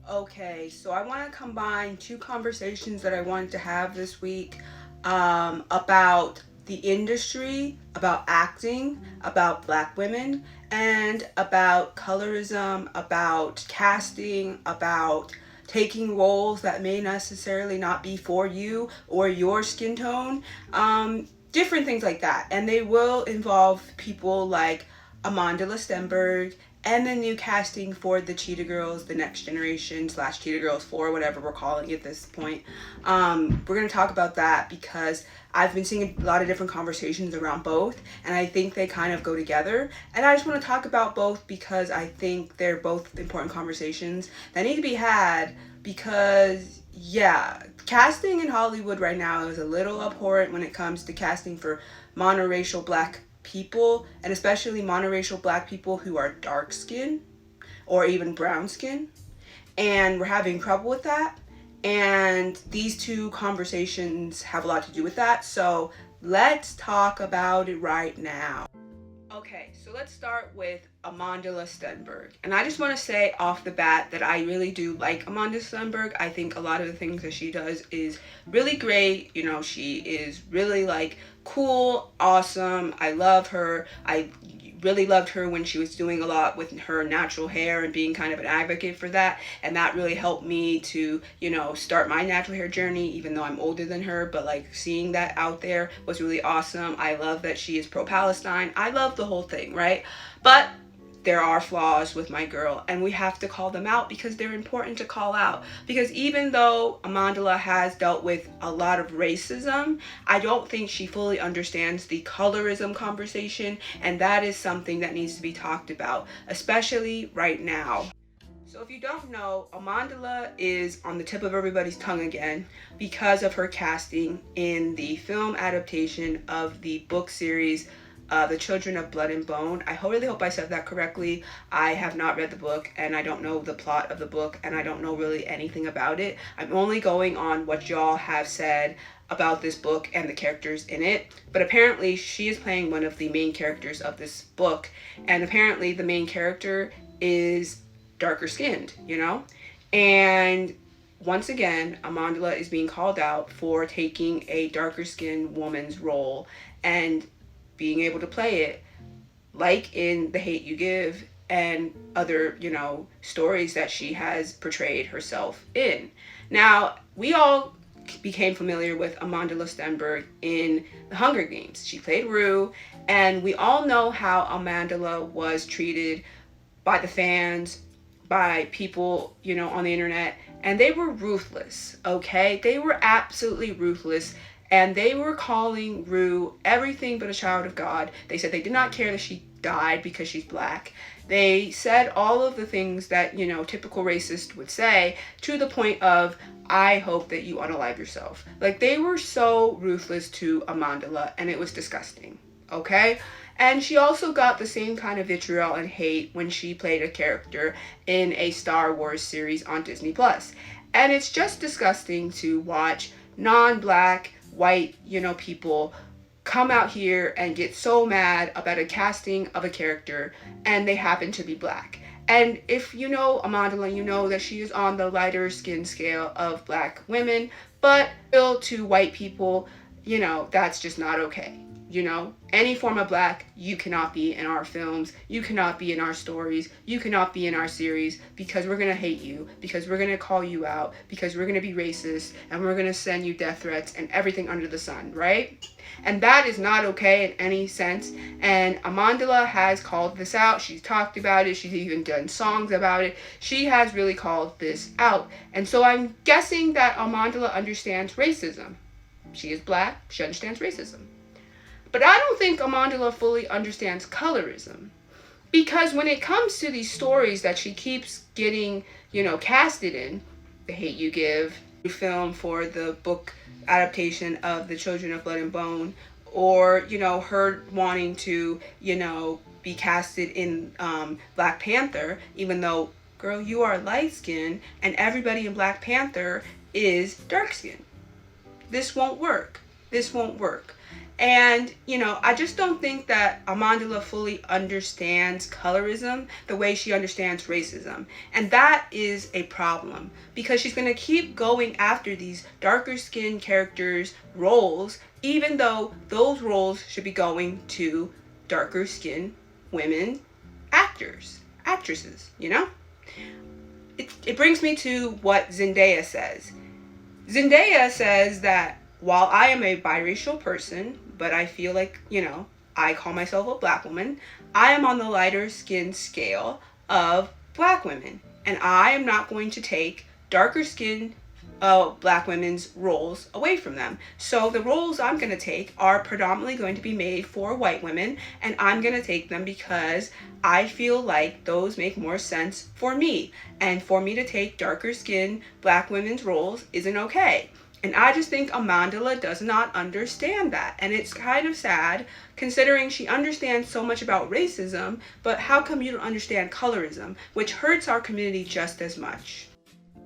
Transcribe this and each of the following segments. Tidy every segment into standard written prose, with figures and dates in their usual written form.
Okay, so I want to combine two conversations that I wanted to have this week about the industry, about acting, about black women, and about colorism, about casting, about taking roles that may necessarily not be for you or your skin tone, different things like that. And they will involve people like Amanda Stenberg, and the new casting for the Cheetah Girls, the Next Generation slash Cheetah Girls 4, whatever we're calling it at this point. We're going to talk about that because I've been seeing a lot of different conversations around both, and I think they kind of go together. And I just want to talk about both because I think they're both important conversations that need to be had because, yeah, casting in Hollywood right now is a little abhorrent when it comes to casting for monoracial black people, and especially monoracial black people who are dark skinned or even brown skin. And we're having trouble with that. And these two conversations have a lot to do with that. So let's talk about it right now. Okay, so let's start with Amanda Stenberg. And I just want to say off the bat that I really do like Amanda Stenberg. I think a lot of the things that she does is really great. You know, she is really like cool, awesome. I love her. I really loved her when she was doing a lot with her natural hair and being kind of an advocate for that, and that really helped me to, you know, start my natural hair journey, even though I'm older than her. But like seeing that out there was really awesome. I love that she is pro-Palestine. I love the whole thing, right? But there are flaws with my girl, and we have to call them out because they're important to call out. Because even though Amandla has dealt with a lot of racism, I don't think she fully understands the colorism conversation, and that is something that needs to be talked about, especially right now. So if you don't know, Amandla is on the tip of everybody's tongue again because of her casting in the film adaptation of the book series The Children of Blood and Bone. I really hope I said that correctly. I have not read the book, and I don't know the plot of the book, and I don't know really anything about it. I'm only going on what y'all have said about this book and the characters in it. But apparently she is playing one of the main characters of this book, and apparently the main character is darker skinned, you know? And once again, Amandla is being called out for taking a darker skinned woman's role and being able to play it, like in The Hate You Give and other, you know, stories that she has portrayed herself in. Now, we all became familiar with Amanda Stenberg in The Hunger Games. She played Rue, and we all know how Amanda was treated by the fans, by people, you know, on the internet, and they were ruthless, okay? They were absolutely ruthless, and they were calling Rue everything but a child of God. They said they did not care that she died because she's black. They said all of the things that, you know, typical racists would say, to the point of, I hope that you unalive yourself. Like, they were so ruthless to Amandla, and it was disgusting, okay? And she also got the same kind of vitriol and hate when she played a character in a Star Wars series on Disney Plus. And it's just disgusting to watch non-black, white, you know, people come out here and get so mad about a casting of a character and they happen to be black. And if you know Amanda, you know that she is on the lighter skin scale of black women, but still to white people, you know, that's just not okay. You know, any form of black, you cannot be in our films, you cannot be in our stories, you cannot be in our series, because we're going to hate you, because we're going to call you out, because we're going to be racist, and we're going to send you death threats and everything under the sun, right? And that is not okay in any sense. And Amandla has called this out. She's talked about it. She's even done songs about it. She has really called this out. And so I'm guessing that Amandla understands racism. She is black. She understands racism. But I don't think Amandla fully understands colorism. Because when it comes to these stories that she keeps getting, you know, casted in, The Hate You Give, film for the book adaptation of The Children of Blood and Bone, or, you know, her wanting to, you know, be casted in Black Panther, even though, girl, you are light skinned and everybody in Black Panther is dark skinned. This won't work. This won't work. And, I just don't think that Amandla fully understands colorism the way she understands racism. And that is a problem because she's going to keep going after these darker skinned characters' roles, even though those roles should be going to darker skinned women actresses, It brings me to what Zendaya says. Zendaya says that while I am a biracial person, but I feel like, I call myself a black woman, I am on the lighter skin scale of black women. And I am not going to take darker skinned black women's roles away from them. So the roles I'm going to take are predominantly going to be made for white women, and I'm going to take them because I feel like those make more sense for me. And for me to take darker skinned black women's roles isn't okay. And I just think Amandla does not understand that. And it's kind of sad considering she understands so much about racism, but how come you don't understand colorism, which hurts our community just as much?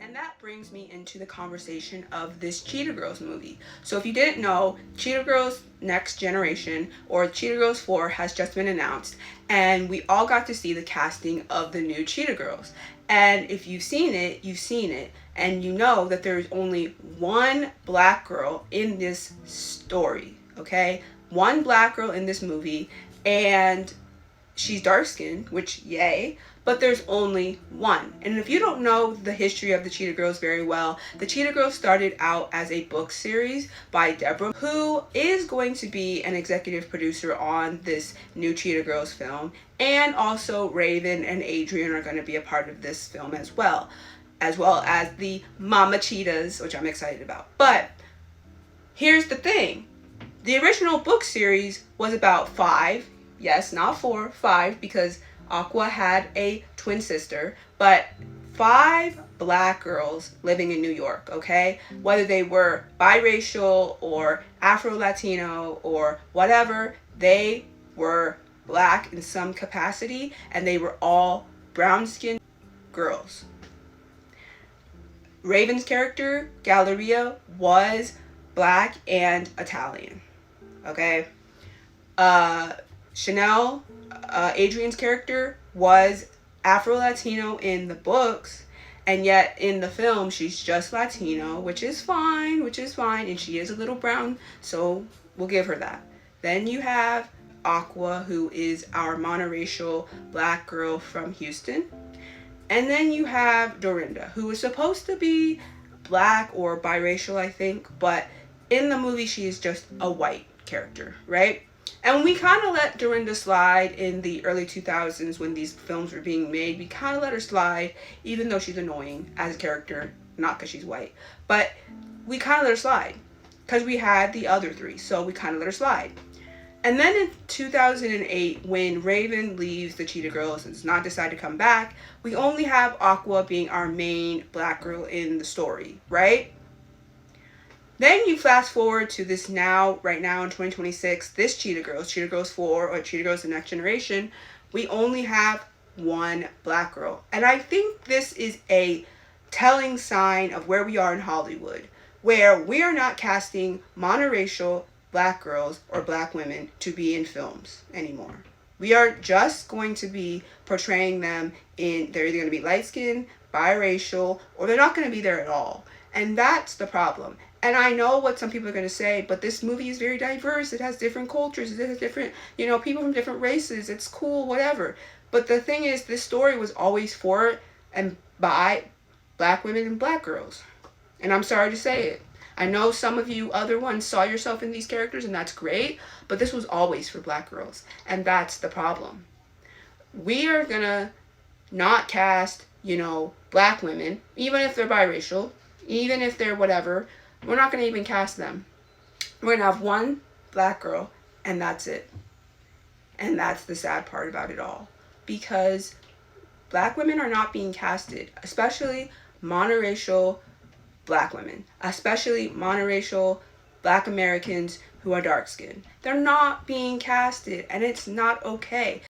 And that brings me into the conversation of this Cheetah Girls movie. So if you didn't know, Cheetah Girls Next Generation, or Cheetah Girls 4, has just been announced. And we all got to see the casting of the new Cheetah Girls. And if you've seen it, you've seen it. And you know that there's only one black girl in this story, okay? One black girl in this movie. And she's dark skinned, which yay, but there's only one. And if you don't know the history of the Cheetah Girls very well, the Cheetah Girls started out as a book series by Deborah, who is going to be an executive producer on this new Cheetah Girls film. And also Raven and Adrian are going to be a part of this film as well as the Mama Cheetahs, which I'm excited about. But here's the thing. The original book series was about 5, yes, not 4, 5, because Aqua had a twin sister, but 5 black girls living in New York, okay? Whether they were biracial or Afro-Latino or whatever, they were black in some capacity, and they were all brown-skinned girls. Raven's character, Galleria, was black and Italian, okay? Chanel, Adrian's character, was Afro-Latino in the books, and yet in the film she's just Latino, which is fine, and she is a little brown, so we'll give her that. Then you have Aqua, who is our monoracial black girl from Houston. And then you have Dorinda, who is supposed to be black or biracial, I think, but in the movie she is just a white character, right? And we kind of let Dorinda slide in the early 2000s when these films were being made. We kind of let her slide, even though she's annoying as a character, not because she's white. But we kind of let her slide because we had the other 3, so we kind of let her slide. And then in 2008, when Raven leaves the Cheetah Girls and does not decide to come back, we only have Aqua being our main black girl in the story, right? Then you fast forward to this right now in 2026, this Cheetah Girls 4, or Cheetah Girls The Next Generation, we only have one black girl. And I think this is a telling sign of where we are in Hollywood, where we are not casting monoracial black girls or black women to be in films anymore. We are just going to be portraying them they're either going to be light-skinned, biracial, or they're not going to be there at all. And that's the problem. And I know what some people are going to say, but this movie is very diverse. It has different cultures. It has different, people from different races. It's cool, whatever. But the thing is, this story was always for and by black women and black girls. And I'm sorry to say it. I know some of you other ones saw yourself in these characters, and that's great, but this was always for black girls. And that's the problem. We are going to not cast, black women, even if they're biracial, even if they're whatever. We're not going to even cast them. We're going to have one black girl, and that's it. And that's the sad part about it all. Because black women are not being casted, especially monoracial black women, especially monoracial black Americans who are dark skinned. They're not being casted, and it's not okay.